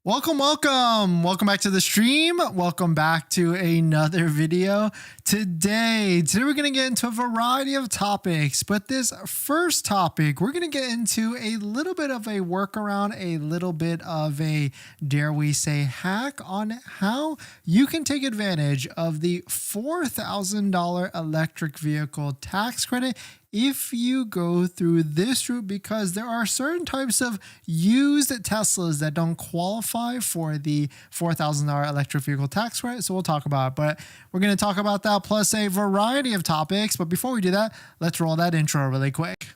Welcome back to the stream. Welcome back to another video. Today we're going to get into a variety of topics, but this first topic, we're going to get into a little bit of a workaround, a little bit of a, dare we say, hack on how you can take advantage of the $4,000 electric vehicle tax credit if you go through this route, because there are certain types of used Teslas that don't qualify for the $4,000 electric vehicle tax credit. So we'll talk about it, but we're going to talk about that plus a variety of topics. But before we do that, let's roll that intro really quick.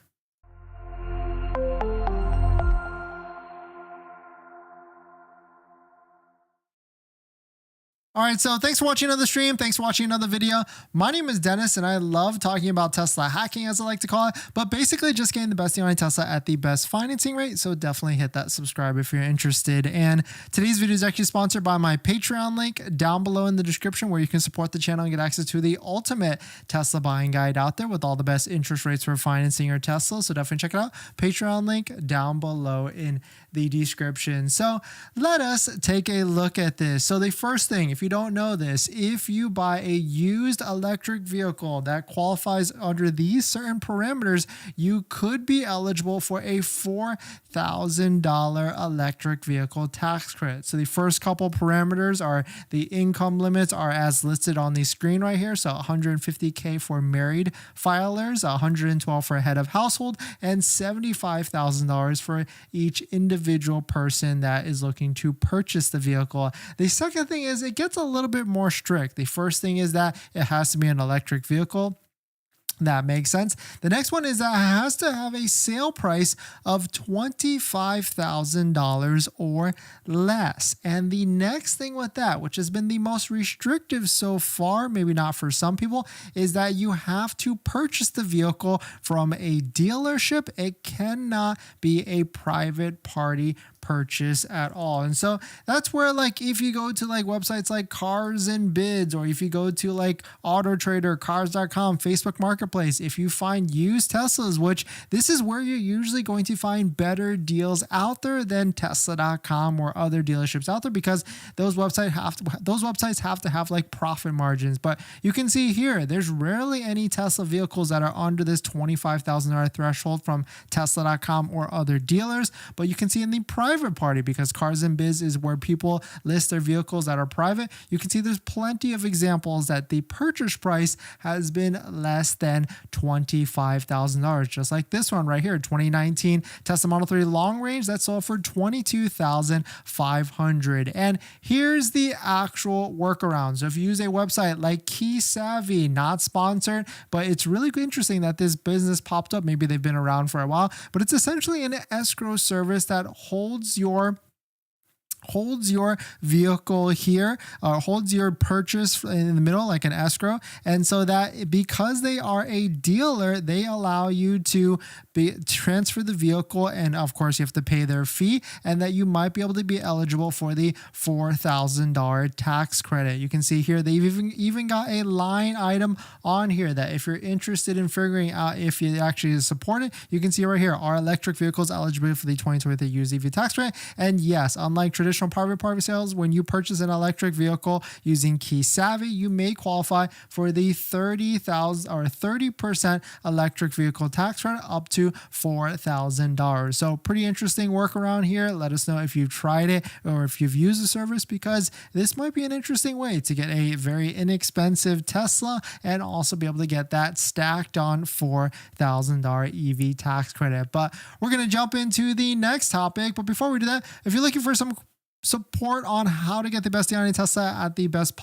All right, so thanks for watching another stream. Thanks for watching another video. My name is Dennis, and I love talking about Tesla hacking, as I like to call it, but basically just getting the best deal on Tesla at the best financing rate. So definitely hit that subscribe if you're interested. And today's video is actually sponsored by my Patreon link down below in the description, where you can support the channel and get access to the ultimate Tesla buying guide out there with all the best interest rates for financing your Tesla. So definitely check it out. Patreon link down below in the description. So let us take a look at this. So the first thing, if you don't know this, if you buy a used electric vehicle that qualifies under these certain parameters, you could be eligible for a $4,000 electric vehicle tax credit. So the first couple parameters are the income limits are as listed on the screen right here. So $150K for married filers, $112 for a head of household, and $75,000 for each individual person that is looking to purchase the vehicle. The second thing is it gets a little bit more strict. The first thing is that it has to be an electric vehicle. That makes sense. The next one is that it has to have a sale price of $25,000 or less. And the next thing with that, which has been the most restrictive so far, maybe not for some people, is that you have to purchase the vehicle from a dealership. It cannot be a private party purchase at all. And so that's where, like, if you go to like websites like Cars and Bids, or if you go to like Auto Trader, cars.com, Facebook Marketplace, if you find used Teslas, which this is where you're usually going to find better deals out there than Tesla.com or other dealerships out there, because those websites have to have like profit margins. But you can see here, there's rarely any Tesla vehicles that are under this $25,000 threshold from Tesla.com or other dealers. But you can see in the private party, because Cars and Biz is where people list their vehicles that are private, you can see there's plenty of examples that the purchase price has been less than $25,000, just like this one right here, 2019 Tesla Model 3 long range that sold for $22,500. And here's the actual workaround. So if you use a website like Key Savvy, not sponsored, but it's really interesting that this business popped up. Maybe they've been around for a while, but it's essentially an escrow service that holds your vehicle here, holds your purchase in the middle like an escrow. And so that because they are a dealer, they allow you to transfer the vehicle, and of course you have to pay their fee, and that you might be able to be eligible for the $4,000 tax credit. You can see here they've even got a line item on here that if you're interested in figuring out if you actually support it, you can see right here, are electric vehicles eligible for the 2023 used EV tax credit? And yes, unlike traditional private party sales, when you purchase an electric vehicle using Key Savvy, you may qualify for the 30% electric vehicle tax credit up to $4,000. So pretty interesting workaround here. Let us know if you've tried it or if you've used the service, because this might be an interesting way to get a very inexpensive Tesla and also be able to get that stacked on $4,000 EV tax credit. But we're going to jump into the next topic. But before we do that, if you're looking for some support on how to get the best deal on a Tesla at the best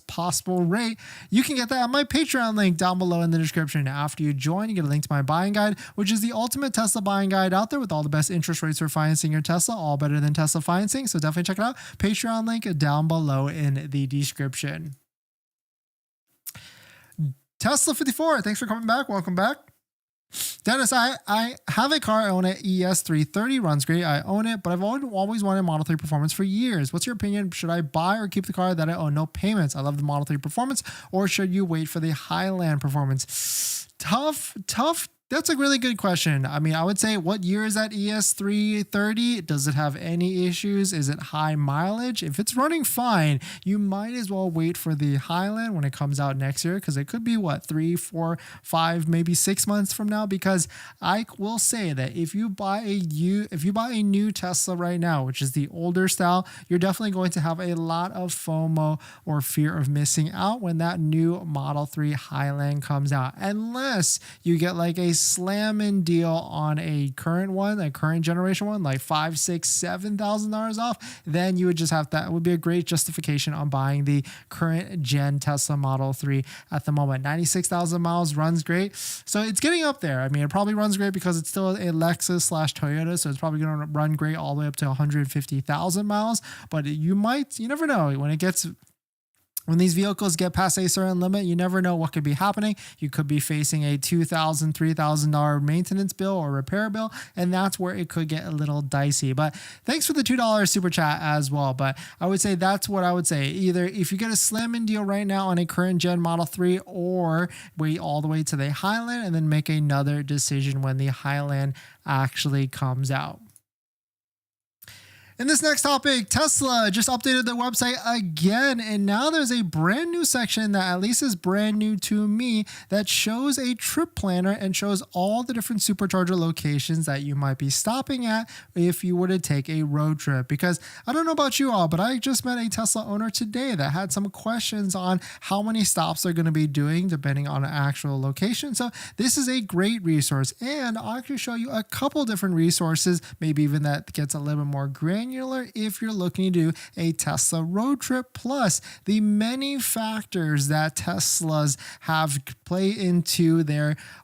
possible rate, you can get that at my Patreon link down below in the description. After you join, you get a link to my buying guide, which is the ultimate Tesla buying guide out there with all the best interest rates for financing your Tesla, all better than Tesla financing. So definitely check it out. Patreon link down below in the description. Tesla 54, thanks for coming back. Welcome back. Dennis, I have a car. I own an ES330, runs great. I own it, but I've always wanted Model 3 Performance for years. What's your opinion? Should I buy or keep the car that I own? No payments. I love the Model 3 Performance, or should you wait for the Highland Performance? Tough That's a really good question. I mean, I would say, what year is that ES330? Does it have any issues? Is it high mileage? If it's running fine, you might as well wait for the Highland when it comes out next year, because it could be what, 3, 4, 5, maybe 6 months from now. Because I will say that if you buy a new Tesla right now, which is the older style, you're definitely going to have a lot of FOMO, or fear of missing out, when that new Model 3 Highland comes out, unless you get like a slamming deal on a current one, a current generation one, like $5,000, $6,000, $7,000 off. Then you would just have that. It would be a great justification on buying the current gen Tesla Model 3 at the moment. 96,000 miles, runs great. So it's getting up there. I mean, it probably runs great because it's still a Lexus / Toyota, so it's probably going to run great all the way up to 150,000 miles. But you never know when these vehicles get past a certain limit, you never know what could be happening. You could be facing a $2,000, $3,000 maintenance bill or repair bill, and that's where it could get a little dicey. But thanks for the $2 super chat as well. But I would say that's what I would say. Either if you get a slamming deal right now on a current gen Model 3, or wait all the way to the Highland and then make another decision when the Highland actually comes out. In this next topic, Tesla just updated their website again, and now there's a brand new section that at least is brand new to me that shows a trip planner and shows all the different supercharger locations that you might be stopping at if you were to take a road trip. Because I don't know about you all, but I just met a Tesla owner today that had some questions on how many stops they're going to be doing depending on an actual location. So this is a great resource, and I'll actually show you a couple different resources, maybe even that gets a little bit more granular if you're looking to do a Tesla road trip, plus the many factors that Teslas have play into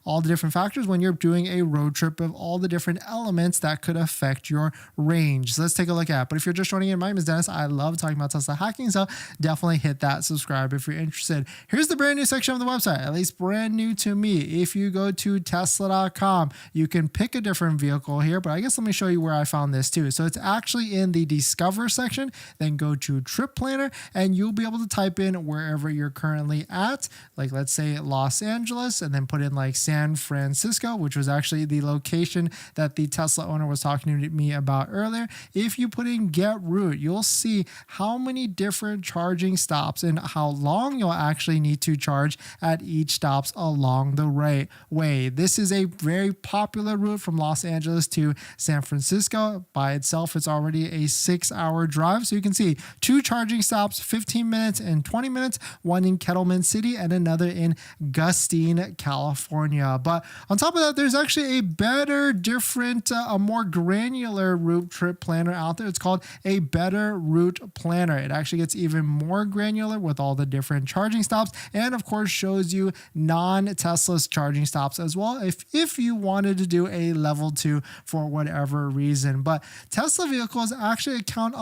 all the different factors when you're doing a road trip, of all the different elements that could affect your range. So let's take a look at it. But if you're just joining in, my name is Dennis. I love talking about Tesla hacking, so definitely hit that subscribe if you're interested. Here's the brand new section of the website, at least brand new to me. If you go to tesla.com, you can pick a different vehicle here, but I guess let me show you where I found this too. So it's actually in the Discover section, then go to Trip Planner, and you'll be able to type in wherever you're currently at, like let's say Los Angeles, and then put in like San Francisco, which was actually the location that the Tesla owner was talking to me about earlier. If you put in Get Route, you'll see how many different charging stops and how long you'll actually need to charge at each stops along the right way. This is a very popular route from Los Angeles to San Francisco. By itself, it's already a 6-hour drive. So you can see 2 charging stops, 15 minutes and 20 minutes, one in Kettleman City and another in Gustine, California. But on top of that, there's actually a better, different, a more granular route trip planner out there. It's called a Better Route Planner. It actually gets even more granular with all the different charging stops, and of course shows you non-Tesla's charging stops as well if you wanted to do a level 2 for whatever reason. But Tesla vehicles actually account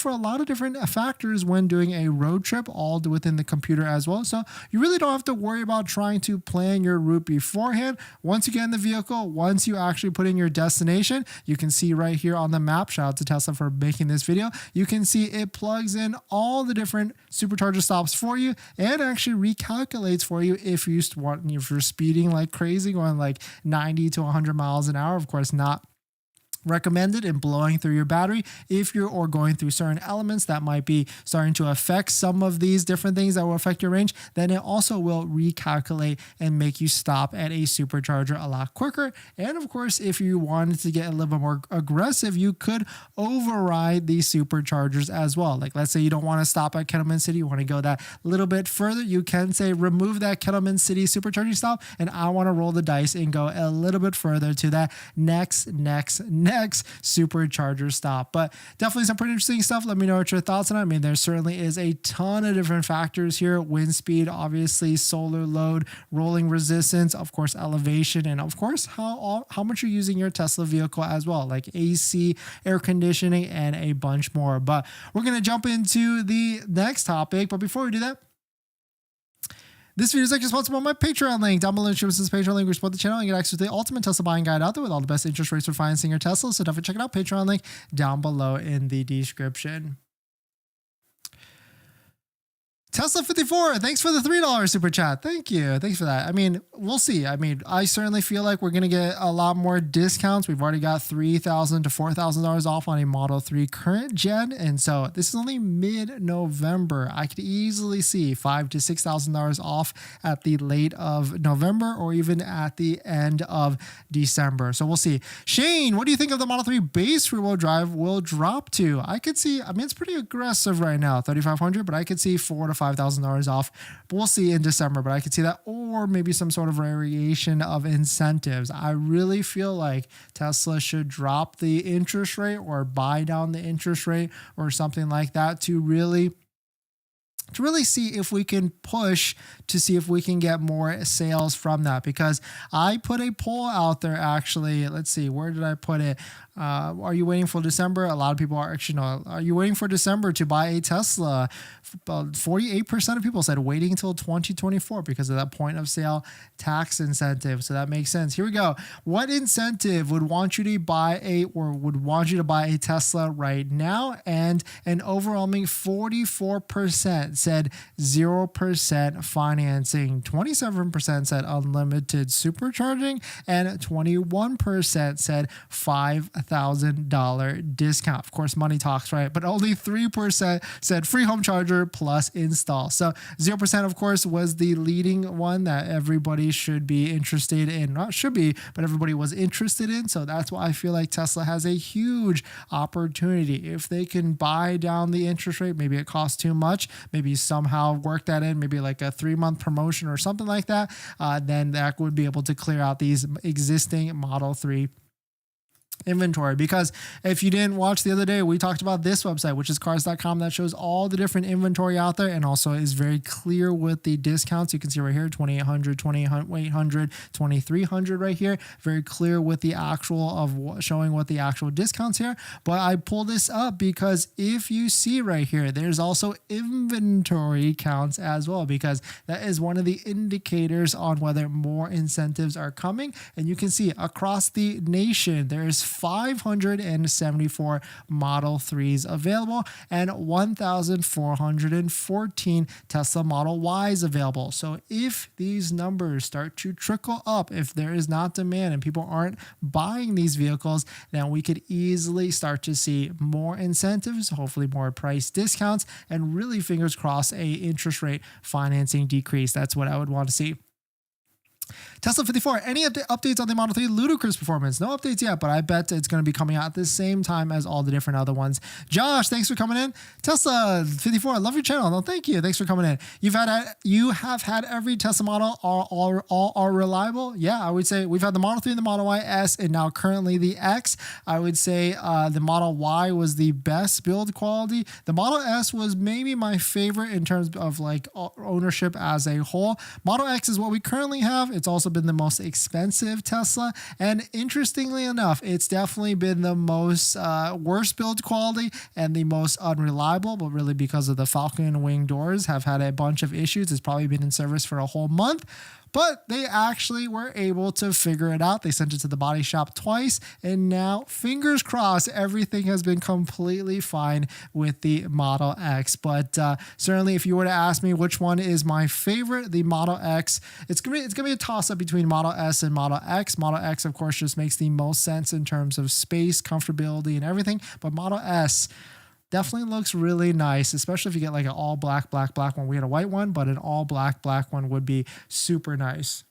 for a lot of different factors when doing a road trip, all within the computer as well. So you really don't have to worry about trying to plan your route beforehand. Once you get in the vehicle, once you actually put in your destination, you can see right here on the map, shout out to Tesla for making this video, you can see it plugs in all the different supercharger stops for you and actually recalculates for you if you're speeding like crazy, going like 90 to 100 miles an hour. Of course, not recommended in blowing through your battery if you're or going through certain elements that might be starting to affect some of these different things that will affect your range. Then it also will recalculate and make you stop at a supercharger a lot quicker. And of course, if you wanted to get a little bit more aggressive, you could override these superchargers as well. Like let's say you don't want to stop at Kettleman City, you want to go that little bit further, you can say remove that Kettleman City supercharging stop, and I want to roll the dice and go a little bit further to that next supercharger stop. But definitely some pretty interesting stuff. Let me know what your thoughts on it. I mean, there certainly is a ton of different factors here. Wind speed, obviously, solar load, rolling resistance, of course, elevation, and of course, how much you're using your Tesla vehicle as well, like AC, air conditioning, and a bunch more. But we're going to jump into the next topic. But before we do that, this video is actually sponsored by my Patreon link. Down below in the description, this Patreon link, we support the channel and get access to the ultimate Tesla buying guide out there with all the best interest rates for financing your Tesla. So definitely check it out. Patreon link down below in the description. Tesla 54, thanks for the $3 super chat. Thank you. Thanks for that. I mean, we'll see. I mean, I certainly feel like we're going to get a lot more discounts. We've already got $3,000 to $4,000 off on a Model 3 current gen. And so this is only mid-November. I could easily see $5,000 to $6,000 off at the late of November or even at the end of December. So we'll see. Shane, what do you think of the Model 3 base rear-wheel drive will drop to? I could see, I mean, it's pretty aggressive right now, $3,500, but I could see $4,000 to $5,000 off. But we'll see in December, but I could see that, or maybe some sort of variation of incentives. I really feel like Tesla should drop the interest rate or buy down the interest rate or something like that to really see if we can push to see if we can get more sales from that. Because I put a poll out there, actually. Let's see, where did I put it? Are you waiting for December? A lot of people are actually, no. Are you waiting for December to buy a Tesla? 48% of people said waiting until 2024 because of that point of sale tax incentive. So that makes sense. Here we go. What incentive would want you to buy a Tesla right now? And an overwhelming 44% said 0% financing, 27% said unlimited supercharging, and 21% said $5,000 discount. Of course, money talks, right? But only 3% said free home charger plus install. So 0%, of course, was the leading one that everybody should be interested in. Not should be, but everybody was interested in. So that's why I feel like Tesla has a huge opportunity. If they can buy down the interest rate, maybe it costs too much, maybe somehow work that in, maybe like a 3-month promotion or something like that, then that would be able to clear out these existing Model 3 inventory. Because if you didn't watch the other day, we talked about this website, which is cars.com, that shows all the different inventory out there and also is very clear with the discounts. You can see right here, 2,800, 2,800, 2,300 right here. Very clear with the actual of showing what the actual discounts here. But I pull this up because if you see right here, there's also inventory counts as well, because that is one of the indicators on whether more incentives are coming. And you can see across the nation, there's 574 Model 3s available and 1,414 Tesla Model Ys available. So if these numbers start to trickle up, if there is not demand and people aren't buying these vehicles, then we could easily start to see more incentives, hopefully more price discounts, and really, fingers crossed, a interest rate financing decrease. That's what I would want to see. Tesla 54, any updates on the Model 3 ludicrous performance? No updates yet, but I bet it's going to be coming out at the same time as all the different other ones. Josh, thanks for coming in. Tesla 54, I love your channel. No, thank you. Thanks for coming in. You have had every Tesla model, all are reliable. Yeah, I would say we've had the Model 3 and the Model Y S, and now currently the X. I would say the Model Y was the best build quality. The Model S was maybe my favorite in terms of like ownership as a whole. Model X is what we currently have. It's also been the most expensive Tesla, and interestingly enough, it's definitely been the most worst build quality and the most unreliable, but really because of the Falcon wing doors have had a bunch of issues. It's probably been in service for a whole month, but they actually were able to figure it out. They sent it to the body shop twice, and now, fingers crossed, everything has been completely fine with the Model X. But certainly, if you were to ask me which one is my favorite, the Model X, it's gonna be a toss-up between Model S and Model X. Model X, of course, just makes the most sense in terms of space, comfortability, and everything. But Model S definitely looks really nice, especially if you get like an all black one. We had a white one, but an all black one would be super nice.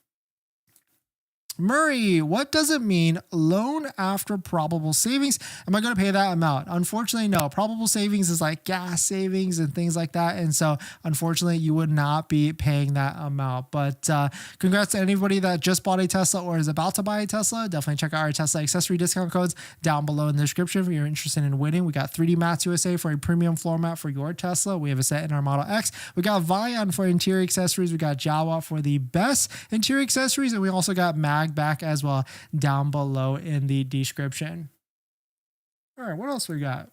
Murray, what does it mean loan after probable savings? Am I going to pay that amount? Unfortunately, no. Probable savings is like gas savings and things like that. And so unfortunately, you would not be paying that amount. But congrats to anybody that just bought a Tesla or is about to buy a Tesla. Definitely check out our Tesla accessory discount codes down below in the description if you're interested in winning. We got 3D Mats USA for a premium floor mat for your Tesla. We have a set in our Model X. We got RIVIAN for interior accessories. We got Jawa for the best interior accessories. And we also got MAGBAK as well down below in the description. All right, what else we got?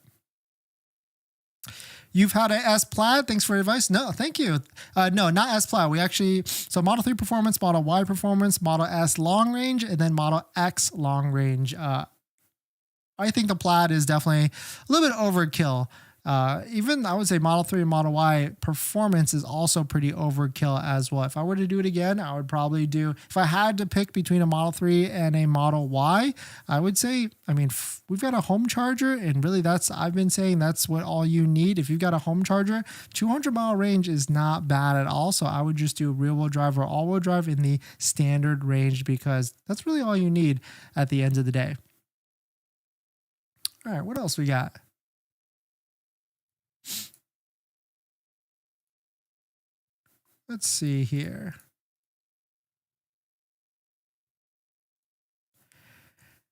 You've had a S Plaid. Thanks for your advice. No, thank you. No, not S Plaid. We actually, so Model 3 Performance, Model Y Performance, Model S Long Range, and then Model X Long Range. I think the Plaid is definitely a little bit overkill. Even I would say Model 3 and Model Y performance is also pretty overkill as well. If I were to do it again, I would probably do, if I had to pick between a Model 3 and a Model Y, I would say, I mean, we've got a home charger, and really I've been saying that's what all you need. If you've got a home charger, 200-mile range is not bad at all. So I would just do rear-wheel drive or all-wheel drive in the standard range, because that's really all you need at the end of the day. All right, what else we got? Let's see here.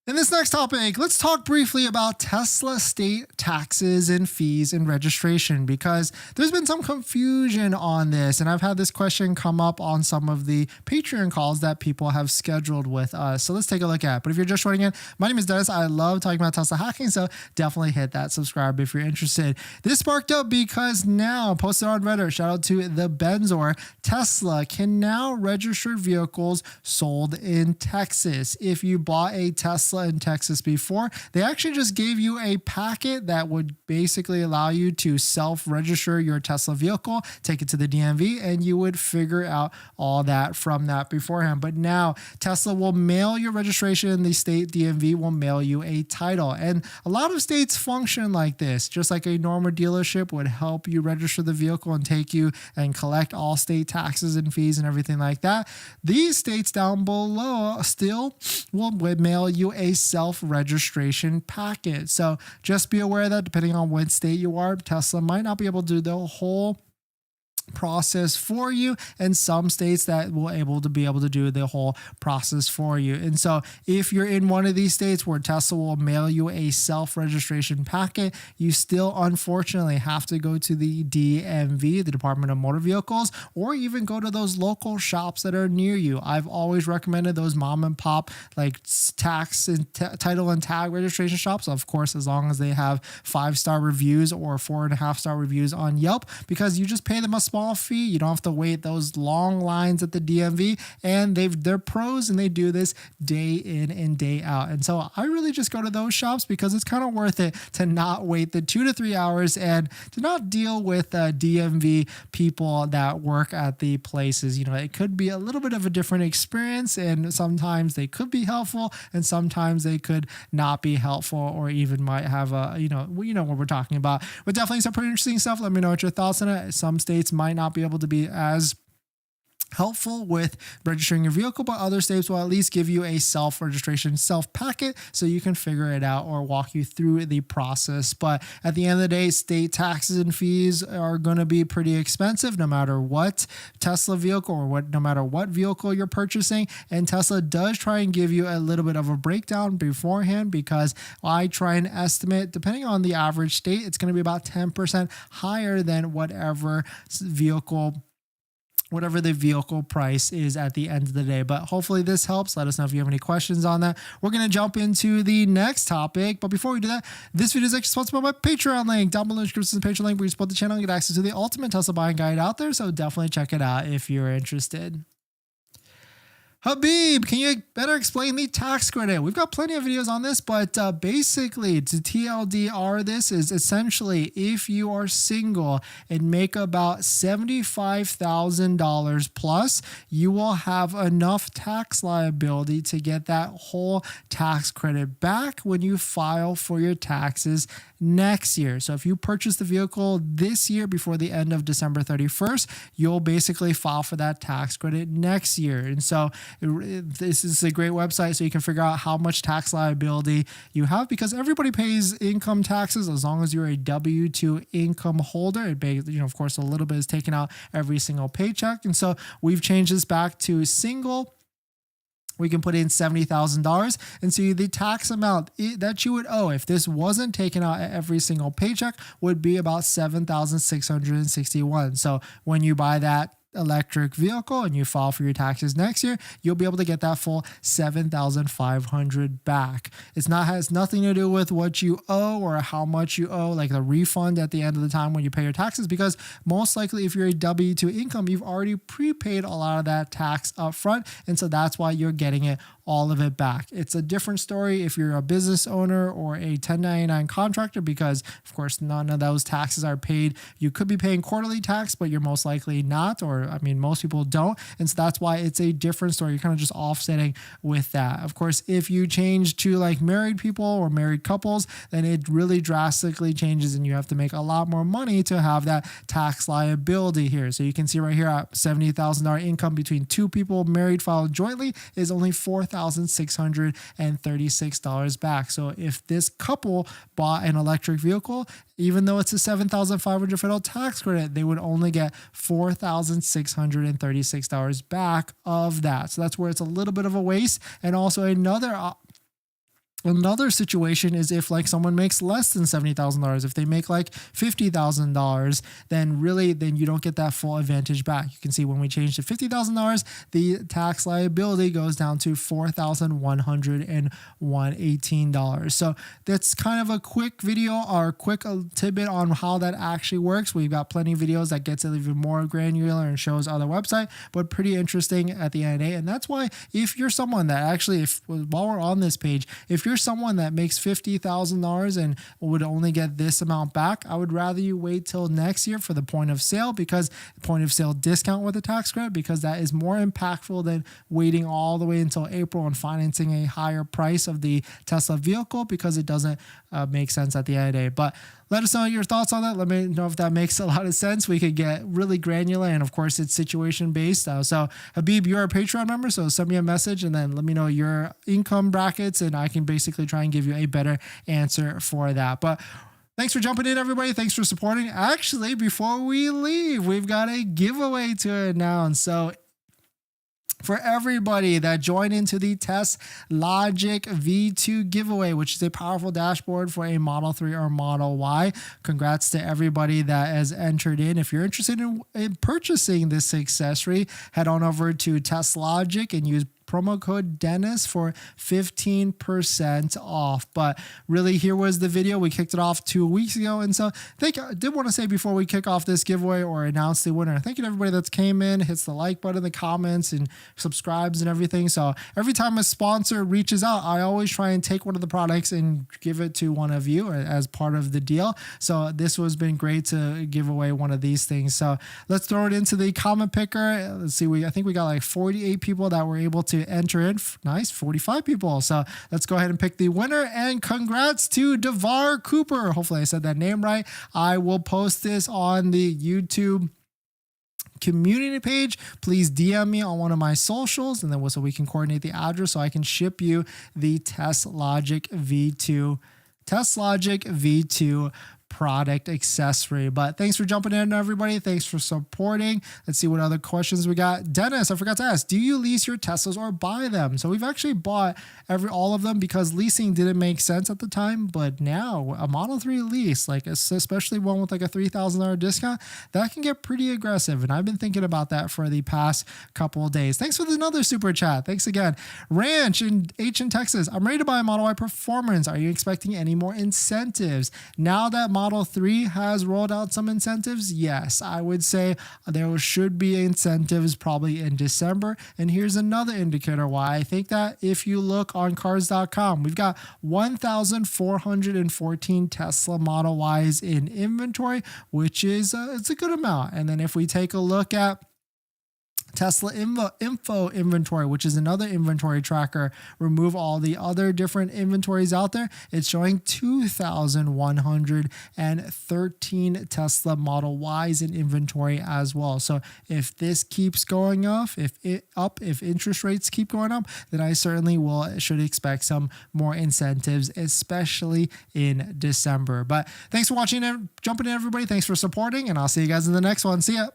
In this next topic, let's talk briefly about Tesla state taxes and fees and registration, because there's been some confusion on this, and I've had this question come up on some of the Patreon calls that people have scheduled with us. So let's take a look at it. But if you're just joining in, my name is Dennis. I love talking about Tesla hacking, so definitely hit that subscribe if you're interested. This sparked up because now, posted on Reddit, shout out to the Benzor, Tesla can now register vehicles sold in Texas. If you bought a Tesla in Texas before, they actually just gave you a packet that would basically allow you to self-register your Tesla vehicle, take it to the DMV, and you would figure out all that from that beforehand. But now Tesla will mail your registration, the state DMV will mail you a title. And a lot of states function like this, just like a normal dealership would help you register the vehicle and take you and collect all state taxes and fees and everything like that. These states down below still will mail you a self-registration packet. So just be aware that depending on what state you are, Tesla might not be able to do the whole process for you, and some states that will be able to do the whole process for you. And so if you're in one of these states where Tesla will mail you a self-registration packet, you still unfortunately have to go to the DMV, the Department of Motor Vehicles, or even go to those local shops that are near you. I've always recommended those mom and pop like tax and title and tag registration shops, of course, as long as they have 5-star reviews or 4.5-star reviews on Yelp, because you just pay them a small fee. You don't have to wait those long lines at the DMV, and they're pros and they do this day in and day out. And so I really just go to those shops because it's kind of worth it to not wait the 2 to 3 hours and to not deal with DMV people that work at the places. You know, it could be a little bit of a different experience, and sometimes they could be helpful and sometimes they could not be helpful, or even might have you know what we're talking about. But definitely some pretty interesting stuff. Let me know what your thoughts on it. Some states might not be able to be as helpful with registering your vehicle, but other states will at least give you a self-registration packet so you can figure it out or walk you through the process. But at the end of the day, state taxes and fees are going to be pretty expensive no matter what Tesla vehicle or no matter what vehicle you're purchasing. And Tesla does try and give you a little bit of a breakdown beforehand, because I try and estimate, depending on the average state, it's going to be about 10% higher than whatever the vehicle price is at the end of the day. But hopefully this helps. Let us know if you have any questions on that. We're going to jump into the next topic. But before we do that, this video is actually sponsored by my Patreon link. Down below in the description is the Patreon link where you support the channel and get access to the ultimate Tesla buying guide out there. So definitely check it out if you're interested. Habib, can you better explain the tax credit? We've got plenty of videos on this, but basically to TLDR, this is essentially if you are single and make about $75,000 plus, you will have enough tax liability to get that whole tax credit back when you file for your taxes next year. So if you purchase the vehicle this year before the end of December 31st, you'll basically file for that tax credit next year. And so this is a great website so you can figure out how much tax liability you have, because everybody pays income taxes as long as you're a W-2 income holder. It, of course, a little bit is taken out every single paycheck. And so we've changed this back to single. We can put in $70,000, and so the tax amount that you would owe if this wasn't taken out at every single paycheck would be about $7,661. So when you buy that electric vehicle and you file for your taxes next year, you'll be able to get that full $7,500 back. Has nothing to do with what you owe or how much you owe, like the refund at the end of the time when you pay your taxes, because most likely if you're a W-2 income, you've already prepaid a lot of that tax up front, and so that's why you're getting it all of it back. It's a different story if you're a business owner or a 1099 contractor, because of course none of those taxes are paid. You could be paying quarterly tax, but you're most likely not, or I mean, most people don't. And so that's why it's a different story. You're kind of just offsetting with that. Of course, if you change to like married people or married couples, then it really drastically changes and you have to make a lot more money to have that tax liability here. So you can see right here at $70,000 income between two people married filed jointly is only $4,636 back. So if this couple bought an electric vehicle, even though it's a $7,500 federal tax credit, they would only get $4,636 back of that. So that's where it's a little bit of a waste. And also another situation is if like someone makes less than $70,000, if they make like $50,000, then you don't get that full advantage back. You can see when we change to $50,000, the tax liability goes down to $4,118. So that's kind of a quick video or a quick tidbit on how that actually works. We've got plenty of videos that gets even more granular and shows other website, but pretty interesting at the end of the day. And that's why if you're someone that actually, while we're on this page, if you're someone that makes $50,000 and would only get this amount back, I would rather you wait till next year for the point of sale, because the point of sale discount with the tax credit, because that is more impactful than waiting all the way until April and financing a higher price of the Tesla vehicle, because it doesn't make sense at the end of the day. But let us know your thoughts on that. Let me know if that makes a lot of sense. We could get really granular, and of course it's situation based. So Habib, you're a Patreon member, so send me a message and then let me know your income brackets, and I can basically try and give you a better answer for that. But thanks for jumping in, everybody. Thanks for supporting. Actually, before we leave, we've got a giveaway to announce. So for everybody that joined into the TestLogic V2 giveaway, which is a powerful dashboard for a Model 3 or Model Y. Congrats to everybody that has entered in. If you're interested in purchasing this accessory, head on over to TestLogic and use promo code Dennis for 15% off. But really, here was the video. We kicked it off 2 weeks ago. And so I did want to say before we kick off this giveaway or announce the winner, thank you to everybody that's came in, hits the like button, the comments, and subscribes and everything. So every time a sponsor reaches out, I always try and take one of the products and give it to one of you as part of the deal. So this has been great to give away one of these things. So let's throw it into the comment picker. Let's see. I think we got like 48 people that were able to enter in. Nice, 45 people. So let's go ahead and pick the winner, and congrats to Devar Cooper. Hopefully I said that name right. I will post this on the YouTube community page. Please DM me on one of my socials, and then so we can coordinate the address so I can ship you the TestLogic V2 product accessory. But thanks for jumping in, everybody. Thanks for supporting. Let's see what other questions we got. Dennis, I forgot to ask, do you lease your Teslas or buy them? So we've actually bought all of them because leasing didn't make sense at the time, but now a Model 3 lease, like especially one with like a $3,000 discount, that can get pretty aggressive. And I've been thinking about that for the past couple of days. Thanks for another super chat. Thanks again. Ranch in Texas. I'm ready to buy a Model Y Performance. Are you expecting any more incentives? Now that Model 3 has rolled out some incentives, yes, I would say there should be incentives probably in December. And here's another indicator why I think that. If you look on cars.com, we've got 1,414 Tesla Model Ys in inventory, which is it's a good amount. And then if we take a look at Tesla Info inventory, which is another inventory tracker, remove all the other different inventories out there, it's showing 2,113 Tesla Model Ys in inventory as well. So if this keeps going up, if interest rates keep going up, then I certainly should expect some more incentives, especially in December. But thanks for watching and jumping in, everybody. Thanks for supporting, and I'll see you guys in the next one. See ya.